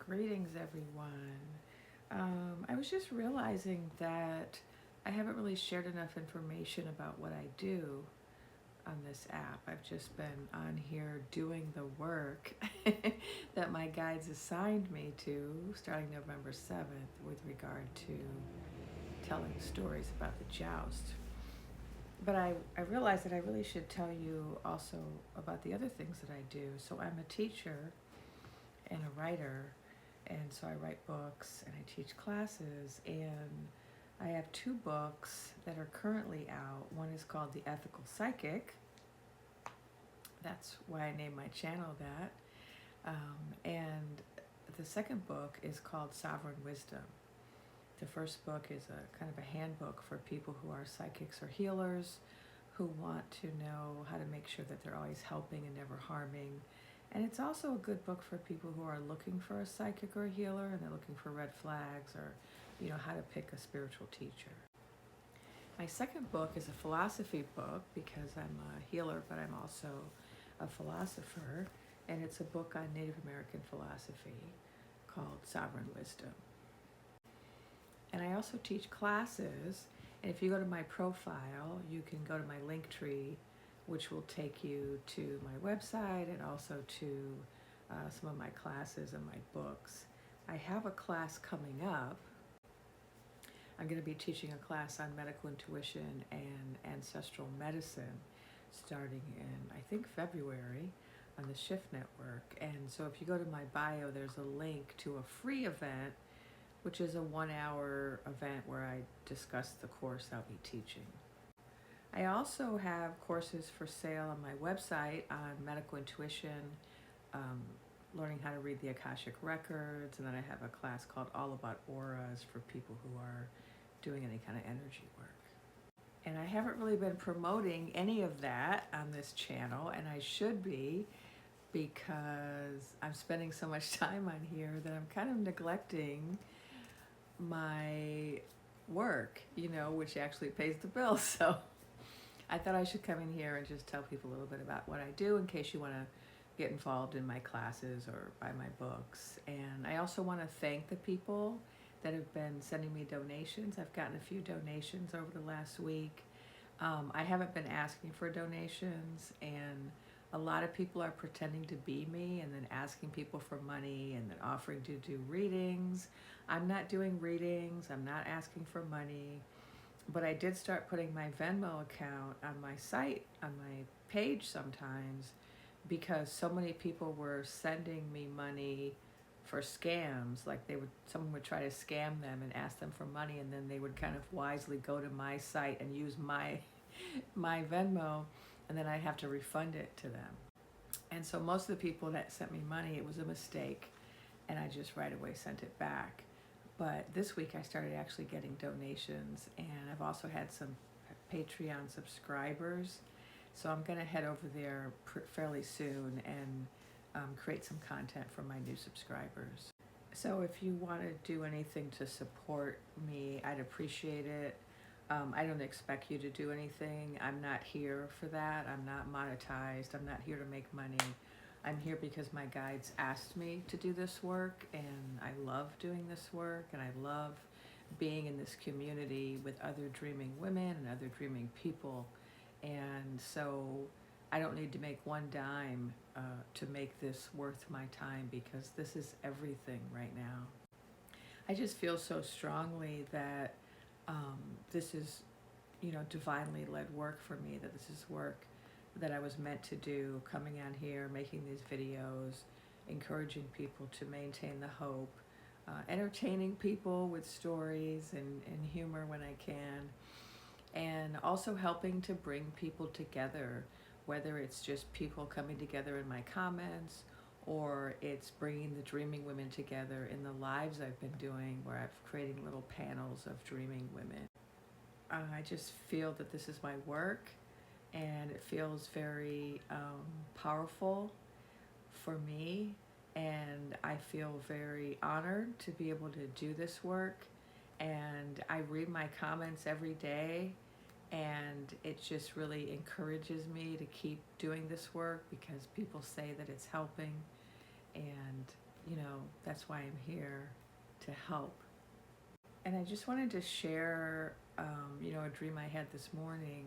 Greetings, everyone. I was just realizing that I haven't really shared enough information about what I do on this app. I've just been on here doing the work that my guides assigned me to starting November 7th with regard to telling stories about the joust. But I realized that I really should tell you also about the other things that I do. So I'm a teacher and a writer, and so I write books and I teach classes, and I have two books that are currently out. One is called The Ethical Psychic. That's why I named my channel that. And the second book is called Sovereign Wisdom. The first book is a kind of a handbook for people who are psychics or healers who want to know how to make sure that they're always helping and never harming. And it's also a good book for people who are looking for a psychic or a healer and they're looking for red flags or, how to pick a spiritual teacher. My second book is a philosophy book because I'm a healer, but I'm also a philosopher. And it's a book on Native American philosophy called Sovereign Wisdom. And I also teach classes. And if you go to my profile, you can go to my Linktree, which will take you to my website and also to some of my classes and my books. I have a class coming up. I'm going to be teaching a class on medical intuition and ancestral medicine starting in, I think, February on the Shift Network. And so if you go to my bio, there's a link to a free event, which is a 1-hour event where I discuss the course I'll be teaching. I also have courses for sale on my website on medical intuition, learning how to read the Akashic Records, and then I have a class called All About Auras for people who are doing any kind of energy work. And I haven't really been promoting any of that on this channel, and I should be, because I'm spending so much time on here that I'm kind of neglecting my work, which actually pays the bills. So I thought I should come in here and just tell people a little bit about what I do in case you want to get involved in my classes or buy my books. And I also want to thank the people that have been sending me donations. I've gotten a few donations over the last week. I haven't been asking for donations, and a lot of people are pretending to be me and then asking people for money and then offering to do readings. I'm not doing readings. I'm not asking for money. But I did start putting my Venmo account on my site, on my page sometimes, because so many people were sending me money for scams. Like someone would try to scam them and ask them for money, and then they would kind of wisely go to my site and use my Venmo, and then I'd have to refund it to them. And so most of the people that sent me money, it was a mistake, and I just right away sent it back. But this week I started actually getting donations, and I've also had some Patreon subscribers. So I'm going to head over there fairly soon and create some content for my new subscribers. So if you want to do anything to support me, I'd appreciate it. I don't expect you to do anything. I'm not here for that. I'm not monetized. I'm not here to make money. I'm here because my guides asked me to do this work, and I love doing this work, and I love being in this community with other dreaming women and other dreaming people. And so I don't need to make one dime to make this worth my time, because this is everything right now. I just feel so strongly that this is, divinely led work for me, that this is work that I was meant to do, coming on here, making these videos, encouraging people to maintain the hope, entertaining people with stories and humor when I can, and also helping to bring people together, whether it's just people coming together in my comments, or it's bringing the dreaming women together in the lives I've been doing, where I've creating little panels of dreaming women. I just feel that this is my work, and it feels very powerful for me, and I feel very honored to be able to do this work. And I read my comments every day, and it just really encourages me to keep doing this work, because people say that it's helping, and that's why I'm here, to help. And I just wanted to share, a dream I had this morning.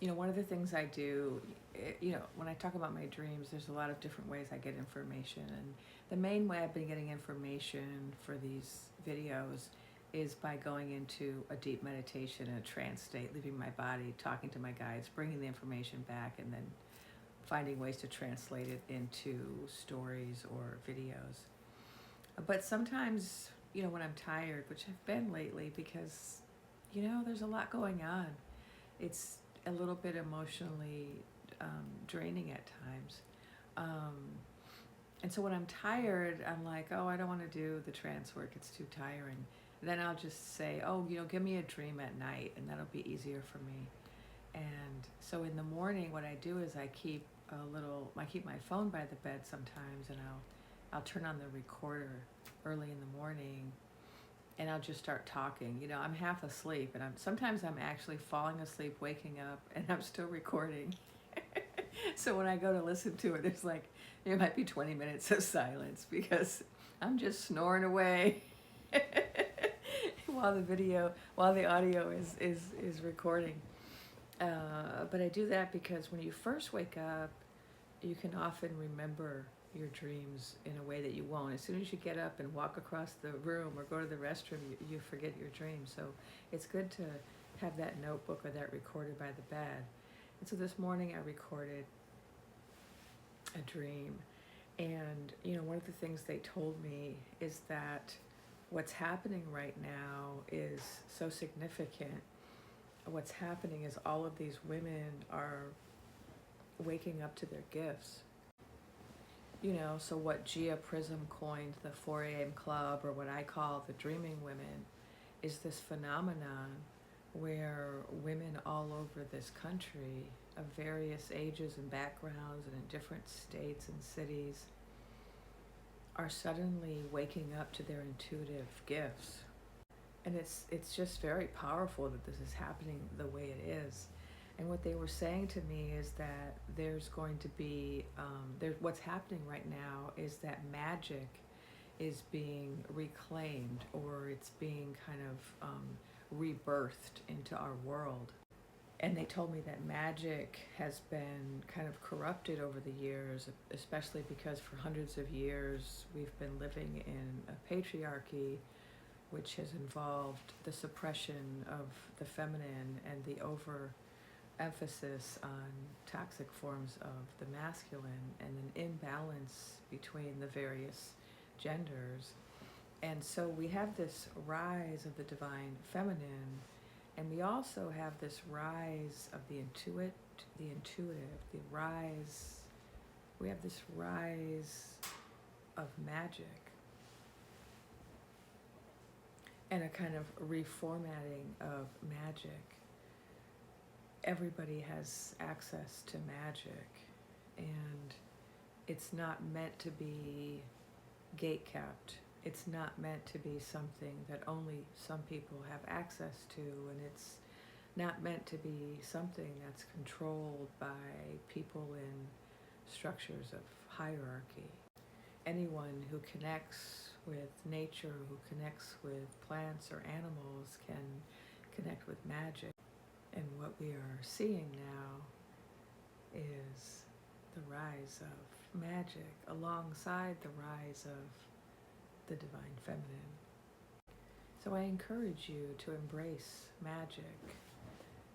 One of the things I do, when I talk about my dreams, there's a lot of different ways I get information. And the main way I've been getting information for these videos is by going into a deep meditation and a trance state, leaving my body, talking to my guides, bringing the information back, and then finding ways to translate it into stories or videos. But sometimes, when I'm tired, which I've been lately because, there's a lot going on, it's a little bit emotionally draining at times. And so when I'm tired, I'm like, oh, I don't want to do the trance work. It's too tiring. Then I'll just say, oh, give me a dream at night, and that'll be easier for me. And so in the morning, what I do is I keep my phone by the bed sometimes, and I'll turn on the recorder early in the morning, and I'll just start talking. I'm half asleep, and sometimes I'm actually falling asleep, waking up, and I'm still recording. So when I go to listen to it, there's there might be 20 minutes of silence because I'm just snoring away while the audio is recording. But I do that because when you first wake up, you can often remember your dreams in a way that you won't. As soon as you get up and walk across the room or go to the restroom, you forget your dreams. So it's good to have that notebook or that recorder by the bed. And so this morning I recorded a dream. And, one of the things they told me is that what's happening right now is so significant. What's happening is all of these women are waking up to their gifts. So what Gia Prism coined the 4 a.m. club, or what I call the dreaming women, is this phenomenon where women all over this country of various ages and backgrounds and in different states and cities are suddenly waking up to their intuitive gifts. And it's just very powerful that this is happening the way it is. And what they were saying to me is that there's going to be, what's happening right now is that magic is being reclaimed, or it's being kind of rebirthed into our world. And they told me that magic has been kind of corrupted over the years, especially because for hundreds of years we've been living in a patriarchy, which has involved the suppression of the feminine and the overemphasis on toxic forms of the masculine, and an imbalance between the various genders. And so we have this rise of the divine feminine, and we also have this rise of the intuitive, we have this rise of magic, and a kind of reformatting of magic. Everybody has access to magic, and it's not meant to be gatekept. It's not meant to be something that only some people have access to, and it's not meant to be something that's controlled by people in structures of hierarchy. Anyone who connects with nature, who connects with plants or animals, can connect with magic. And what we are seeing now is the rise of magic alongside the rise of the divine feminine. So I encourage you to embrace magic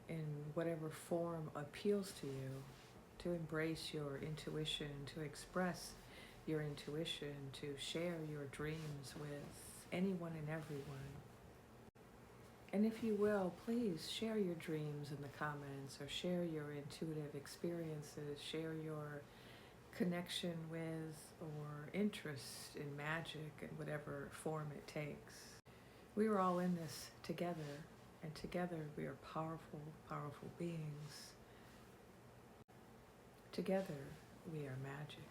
in whatever form appeals to you, to embrace your intuition, to express your intuition, to share your dreams with anyone and everyone. And if you will, please share your dreams in the comments, or share your intuitive experiences, share your connection with or interest in magic in whatever form it takes. We are all in this together, and together we are powerful, powerful beings. Together we are magic.